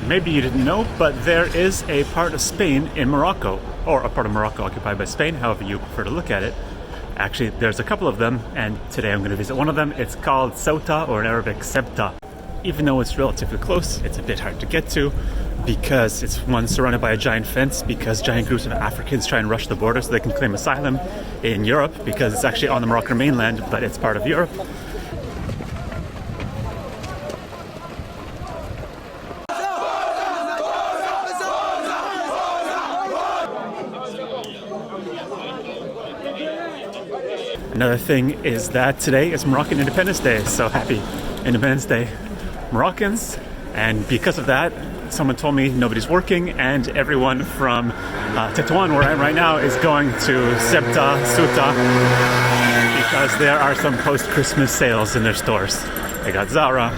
Maybe you didn't know, but there is a part of Spain in Morocco, or a part of Morocco occupied by Spain, however you prefer to look at it. Actually, there's a couple of them, and today I'm going to visit one of them. It's called Ceuta, or in Arabic, Ceuta. Even though it's relatively close, it's a bit hard to get to because it's one surrounded by a giant fence, because giant groups of Africans try and rush the border so they can claim asylum in Europe, because it's actually on the Moroccan mainland, but it's part of Europe. Another thing is that today is Moroccan Independence Day, so happy Independence Day, Moroccans. And because of that, someone told me nobody's working, and everyone from Tetuan, where I am right now, is going to Ceuta, because there are some post-Christmas sales in their stores. They got Zara,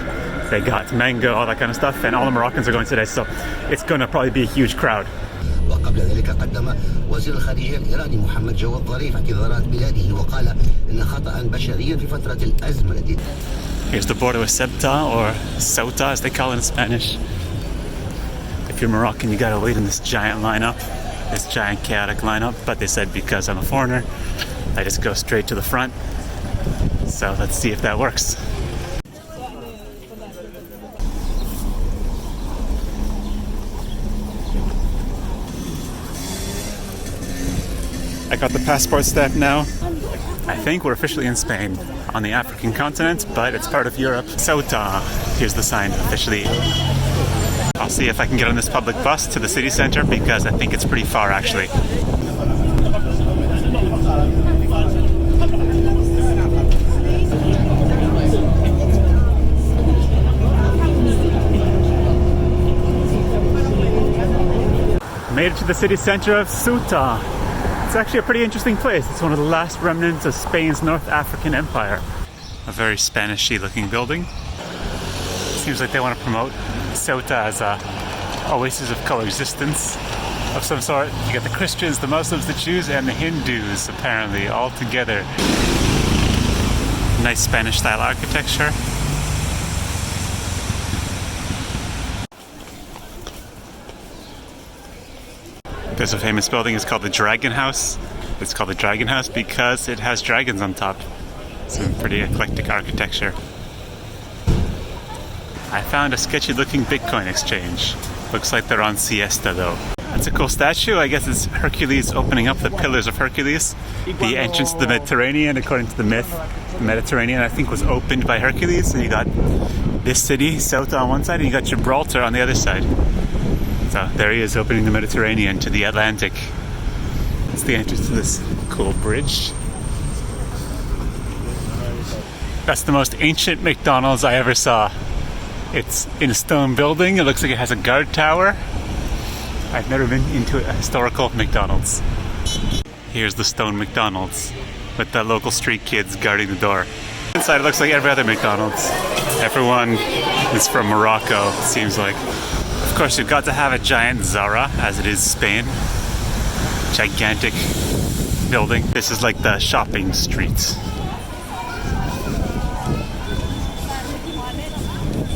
they got mango, all that kind of stuff, and all the Moroccans are going today, so it's going to probably be a huge crowd. وقبل ذلك قدم وزير الخارجية الإيراني محمد جواد ظريف اعتذارات بلاده وقال إن خطأ بشريا في فترة الأزمة التي. Here's the border with Ceuta, or Ceuta as they call it in Spanish. If you're Moroccan, you gotta wait in this giant lineup, this giant chaotic lineup, but they said because I'm a foreigner, I just go straight to the front. So let's see if that works. I got the passport stamp now. I think we're officially in Spain, on the African continent, but it's part of Europe. Ceuta. Here's the sign, officially. I'll see if I can get on this public bus to the city center, because I think it's pretty far, actually. Made it to the city center of Ceuta. It's actually a pretty interesting place. It's one of the last remnants of Spain's North African Empire. A very Spanish-y looking building. Seems like they want to promote Ceuta as a oasis of coexistence of some sort. You got the Christians, the Muslims, the Jews, and the Hindus, apparently, all together. Nice Spanish-style architecture. There's a famous building, it's called the Dragon House. It's called the Dragon House because it has dragons on top. Some pretty eclectic architecture. I found a sketchy looking Bitcoin exchange. Looks like they're on siesta though. That's a cool statue. I guess it's Hercules opening up the Pillars of Hercules. The entrance to the Mediterranean, according to the myth, the Mediterranean I think was opened by Hercules, and you got this city, Ceuta, on one side, and you got Gibraltar on the other side. So there he is, opening the Mediterranean to the Atlantic. It's the entrance to this cool bridge. That's the most ancient McDonald's I ever saw. It's in a stone building. It looks like it has a guard tower. I've never been into a historical McDonald's. Here's the stone McDonald's with the local street kids guarding the door. Inside it looks like every other McDonald's. Everyone is from Morocco, it seems like. Of course, you've got to have a giant Zara, as it is Spain. Gigantic building. This is like the shopping street.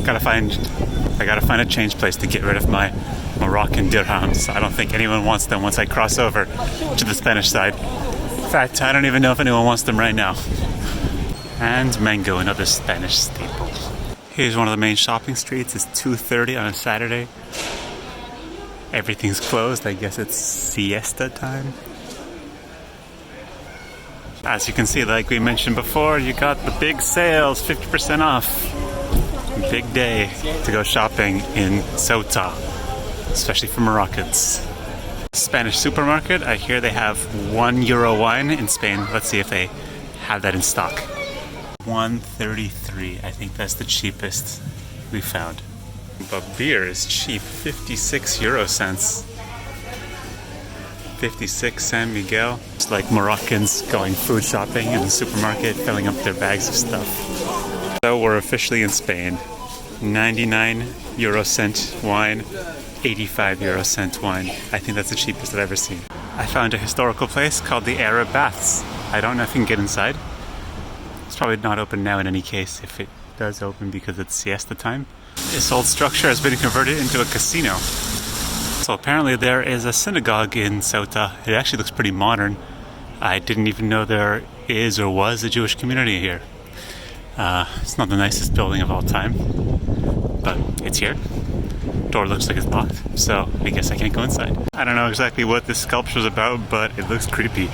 I gotta find a change place to get rid of my Moroccan dirhams. I don't think anyone wants them once I cross over to the Spanish side. In fact, I don't even know if anyone wants them right now. And mango, another Spanish staple. Here's one of the main shopping streets. It's 2:30 on a Saturday. Everything's closed. I guess it's siesta time. As you can see, like we mentioned before, you got the big sales, 50% off. Big day to go shopping in Ceuta, especially for Moroccans. Spanish supermarket. I hear they have €1 wine in Spain. Let's see if they have that in stock. 1.33. I think that's the cheapest we found. But beer is cheap, 56 euro cents. 56 San Miguel. It's like Moroccans going food shopping in the supermarket, filling up their bags of stuff. So we're officially in Spain. 99 euro cent wine, 85 euro cent wine. I think that's the cheapest I've ever seen. I found a historical place called the Arab Baths. I don't know if you can get inside. It's probably not open now in any case, if it does open because it's siesta time. This old structure has been converted into a casino. So apparently there is a synagogue in Ceuta. It actually looks pretty modern. I didn't even know there is or was a Jewish community here. It's not the nicest building of all time, but it's here. Door looks like it's locked, so I guess I can't go inside. I don't know exactly what this sculpture is about, but it looks creepy.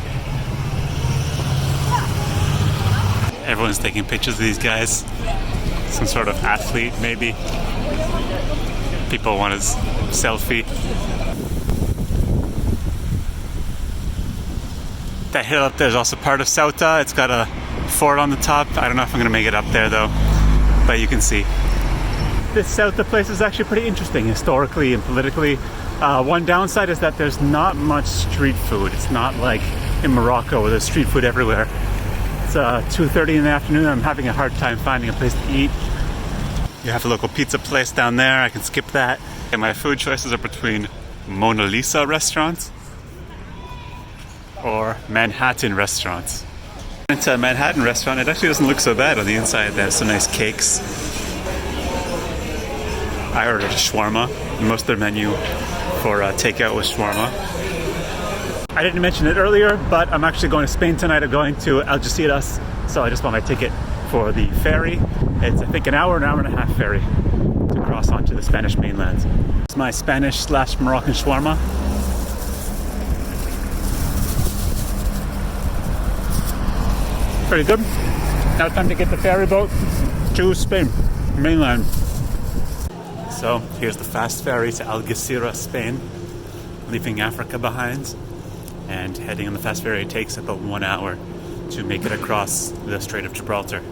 Everyone's taking pictures of these guys. Some sort of athlete, maybe. People want a selfie. That hill up there is also part of Ceuta. It's got a fort on the top. I don't know if I'm going to make it up there though, but you can see. This Ceuta place is actually pretty interesting historically and politically. One downside is that there's not much street food. It's not like in Morocco where there's street food everywhere. It's 2:30 in the afternoon. I'm having a hard time finding a place to eat. You have a local pizza place down there. I can skip that. And my food choices are between Mona Lisa restaurants or Manhattan restaurants. It's a Manhattan restaurant. It actually doesn't look so bad on the inside. They have some nice cakes. I ordered a shawarma. Most of their menu for takeout was shawarma. I didn't mention it earlier, but I'm actually going to Spain tonight. I'm going to Algeciras, so I just bought my ticket for the ferry. It's, I think, an hour and a half ferry to cross onto the Spanish mainland. It's my Spanish/Moroccan shawarma. Pretty good. Now it's time to get the ferry boat to Spain, mainland. So here's the fast ferry to Algeciras, Spain, leaving Africa behind and heading on the fast ferry. It takes about 1 hour to make it across the Strait of Gibraltar.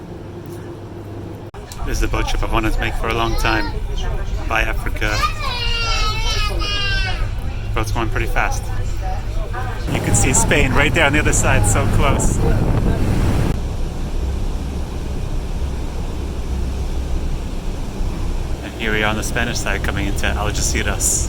This is a boat trip I've wanted to make for a long time. By Africa. Boat's going pretty fast. You can see Spain right there on the other side, so close. And here we are on the Spanish side coming into Algeciras.